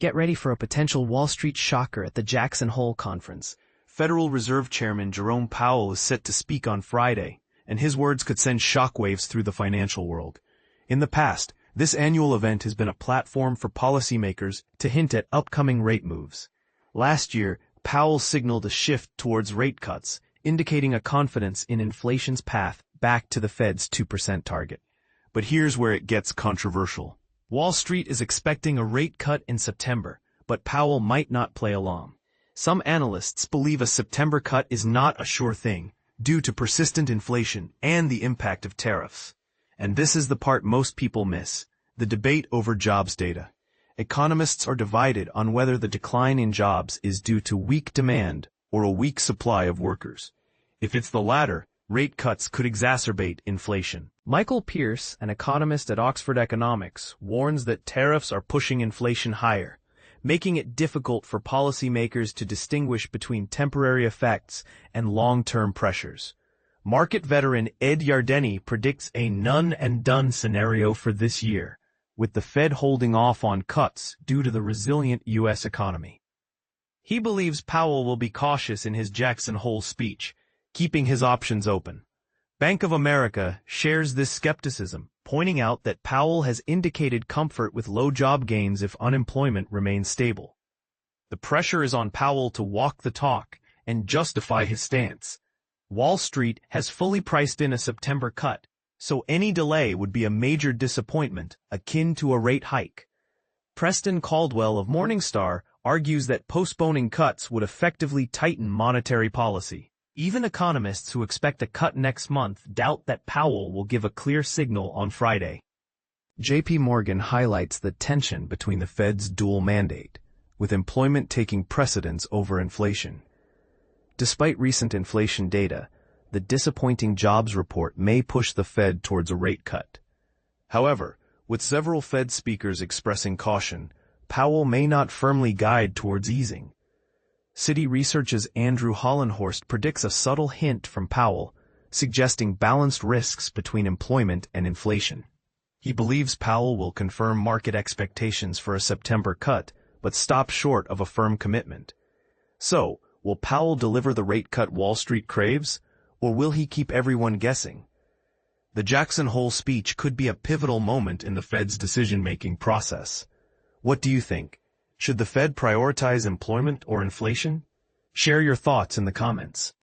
Get ready for a potential Wall Street shocker at the Jackson Hole Conference. Federal Reserve Chairman Jerome Powell is set to speak on Friday, and his words could send shockwaves through the financial world. In the past, this annual event has been a platform for policymakers to hint at upcoming rate moves. Last year, Powell signaled a shift towards rate cuts, indicating a confidence in inflation's path back to the Fed's 2% target. But here's where it gets controversial. Wall Street is expecting a rate cut in September, but Powell might not play along. Some analysts believe a September cut is not a sure thing, due to persistent inflation and the impact of tariffs. And this is the part most people miss, the debate over jobs data. Economists are divided on whether the decline in jobs is due to weak demand or a weak supply of workers. If it's the latter, rate cuts could exacerbate inflation. Michael Pierce, an economist at Oxford Economics, warns that tariffs are pushing inflation higher, making it difficult for policymakers to distinguish between temporary effects and long-term pressures. Market veteran Ed Yardeni predicts a none-and-done scenario for this year, with the Fed holding off on cuts due to the resilient U.S. economy. He believes Powell will be cautious in his Jackson Hole speech, keeping his options open. Bank of America shares this skepticism, pointing out that Powell has indicated comfort with low job gains if unemployment remains stable. The pressure is on Powell to walk the talk and justify his stance. Wall Street has fully priced in a September cut, so any delay would be a major disappointment, akin to a rate hike. Preston Caldwell of Morningstar argues that postponing cuts would effectively tighten monetary policy. Even economists who expect a cut next month doubt that Powell will give a clear signal on Friday. J.P. Morgan highlights the tension between the Fed's dual mandate, with employment taking precedence over inflation. Despite recent inflation data, the disappointing jobs report may push the Fed towards a rate cut. However, with several Fed speakers expressing caution, Powell may not firmly guide towards easing. Citi Research's Andrew Hollenhorst predicts a subtle hint from Powell, suggesting balanced risks between employment and inflation. He believes Powell will confirm market expectations for a September cut, but stop short of a firm commitment. So, will Powell deliver the rate cut Wall Street craves, or will he keep everyone guessing? The Jackson Hole speech could be a pivotal moment in the Fed's decision-making process. What do you think? Should the Fed prioritize employment or inflation? Share your thoughts in the comments.